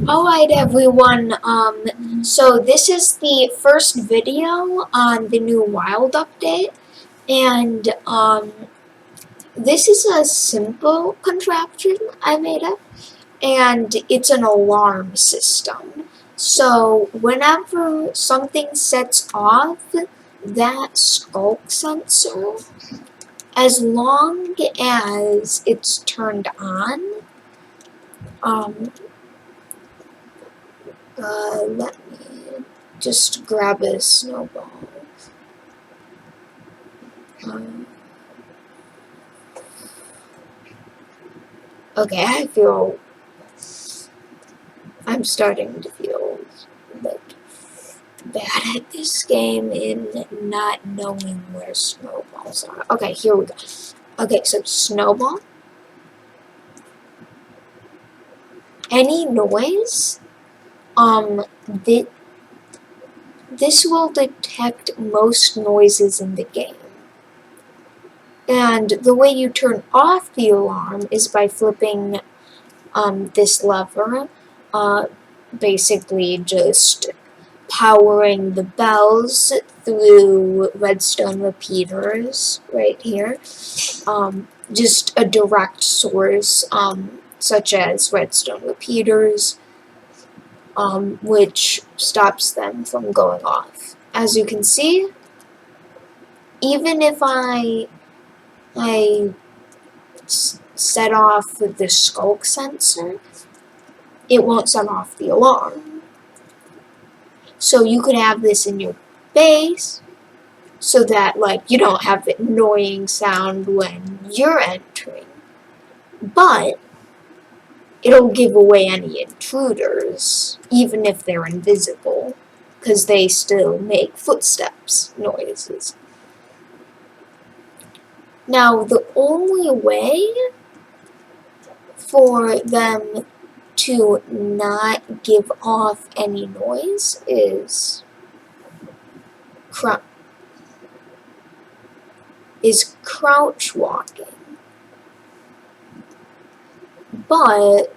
Alright everyone, so this is the first video on the new Wild update, and this is a simple contraption I made up, and it's an alarm system. So whenever something sets off that skulk sensor, as long as it's turned on, let me just grab a snowball. Okay, I'm starting to feel like bad at this game in not knowing where snowballs are. Okay, here we go. Okay, so snowball. Any noise, this will detect most noises in the game. And the way you turn off the alarm is by flipping this lever, basically just powering the bells through redstone repeaters right here. Just a direct source, such as redstone repeaters, which stops them from going off. As you can see, even if I set off the skulk sensor, it won't set off the alarm. So you could have this in your base so that you don't have the annoying sound when you're entering, but it'll give away any intruders, even if they're invisible, because they still make footsteps noises. Now, the only way for them to not give off any noise is crouch walking. But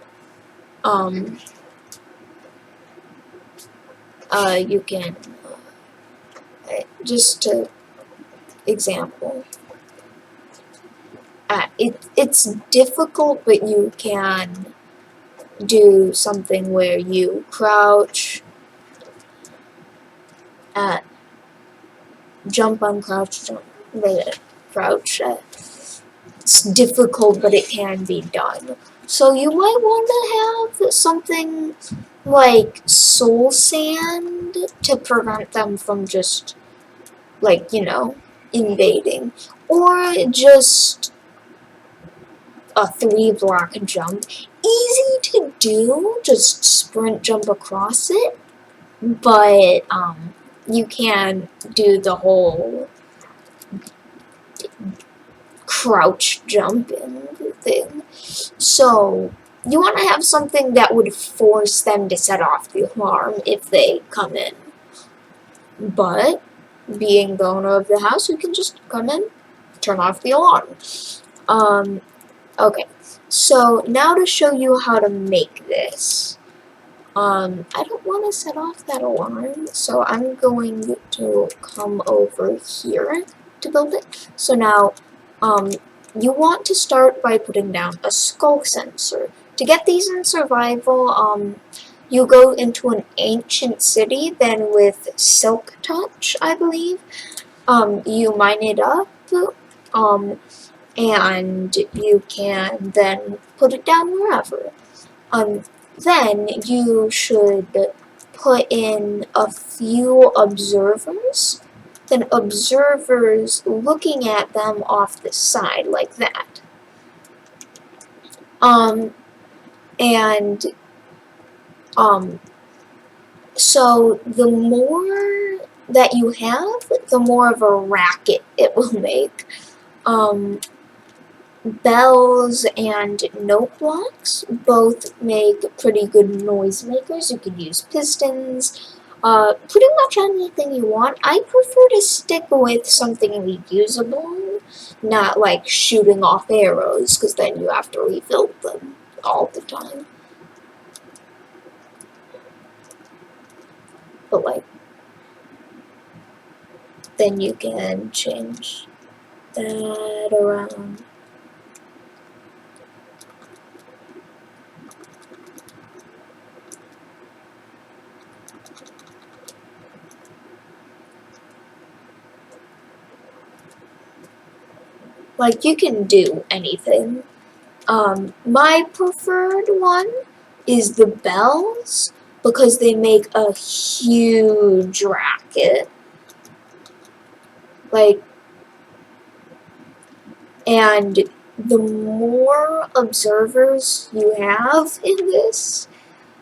you can just to example. It's difficult, but you can do something where you crouch, jump on crouch, crouch. It's difficult, but it can be done. So you might want to have something like soul sand to prevent them from just, invading. Or just a 3-block jump. Easy to do, just sprint jump across it, but you can do the whole crouch jumping thing. So you want to have something that would force them to set off the alarm if they come in. But being the owner of the house, you can just come in, turn off the alarm. Okay, so now to show you how to make this. I don't want to set off that alarm, so I'm going to come over here to build it. So now, you want to start by putting down a skulk sensor. To get these in survival, you go into an ancient city, then with Silk Touch, I believe, you mine it up, and you can then put it down wherever. Then you should put in a few observers, then observers looking at them off the side like that. So the more that you have, the more of a racket it will make. Bells and note blocks both make pretty good noisemakers. You can use pistons, pretty much anything you want. I prefer to stick with something reusable, not like shooting off arrows, because then you have to refill them all the time. but like, then you can change that around. Like, you can do anything. My preferred one is the bells, because they make a huge racket. Like, and the more observers you have in this,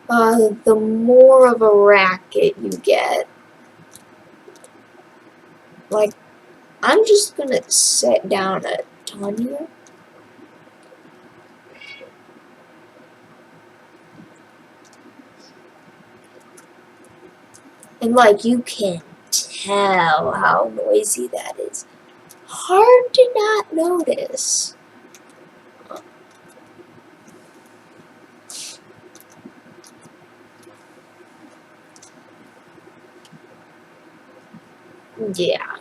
the more of a racket you get. Like, I'm just gonna set down a ton here. And like, you can tell how noisy that is. Hard to not notice. Yeah.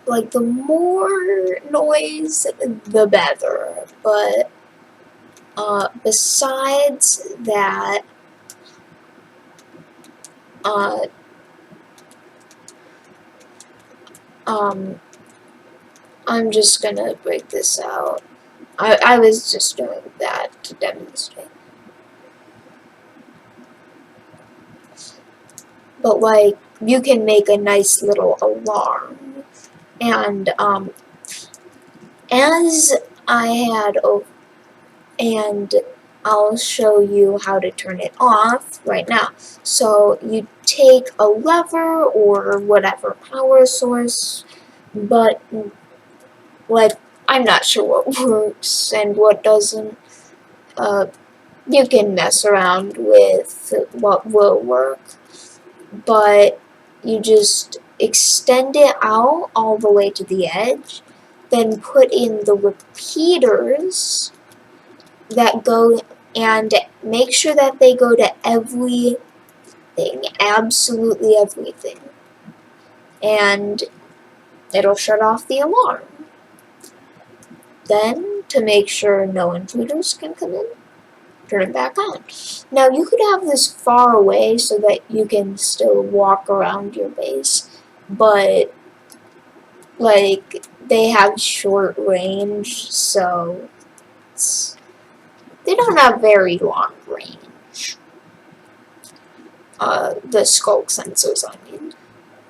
Like, the more noise, the better. But, besides that, uh, I'm just gonna break this out. I was just doing that to demonstrate. But, like, you can make a nice little alarm. And, as I had over, and I'll show you how to turn it off right now. So you take a lever or whatever power source, but like, I'm not sure what works and what doesn't. You can mess around with what will work, but you just extend it out all the way to the edge, then put in the repeaters that go, and make sure that they go to everything, absolutely everything, and it'll shut off the alarm. Then, to make sure no intruders can come in, turn it back on. Now, you could have this far away so that you can still walk around your base, but like, they have short range, so they don't have very long range. The skulk sensors, I mean.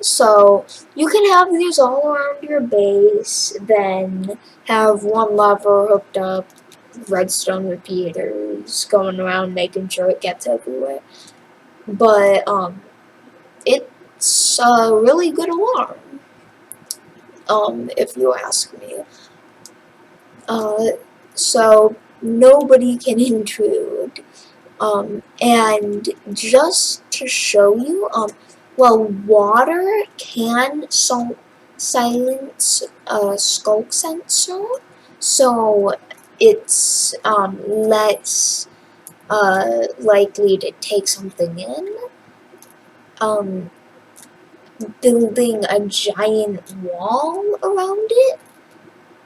So, you can have these all around your base, then have one lever hooked up, redstone repeaters, going around making sure it gets everywhere. But, it's a really good alarm, if you ask me. So, nobody can intrude. And just to show you, well, water can silence a skulk sensor, so it's less likely to take something in. Building a giant wall around it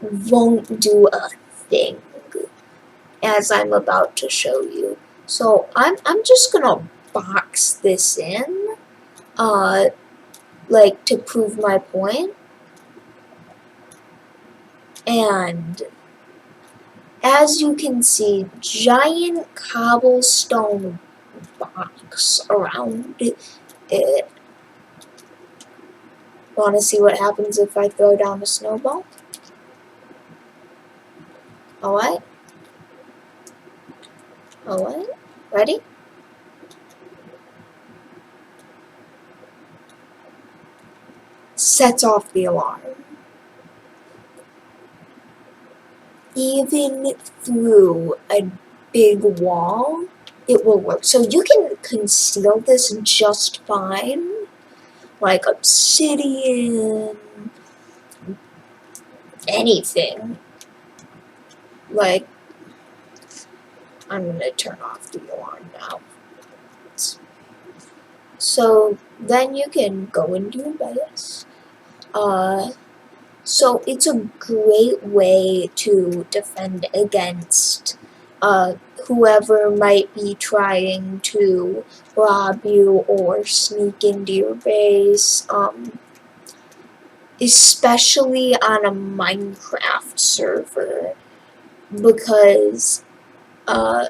won't do a thing, as I'm about to show you. So I'm just gonna box this in, like, to prove my point. And as you can see, giant cobblestone box around it. Want to see what happens if I throw down a snowball? Alright. Alright. Ready? Sets off the alarm. Even through a big wall, it will work. So you can conceal this just fine, like obsidian, anything. Like, I'm gonna turn off the alarm now. So then you can go into your base. So it's a great way to defend against whoever might be trying to rob you or sneak into your base, especially on a Minecraft server, because on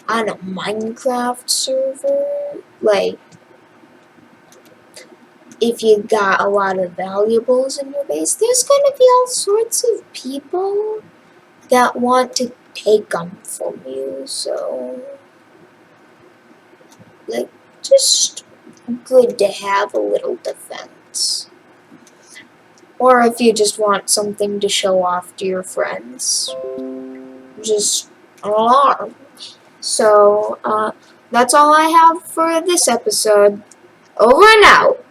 a Minecraft server, like, if you got a lot of valuables in your base, there's gonna be all sorts of people that want to take them from you, so, like, just good to have a little defense. Or if you just want something to show off to your friends, just an alarm. So, that's all I have for this episode. Over and out.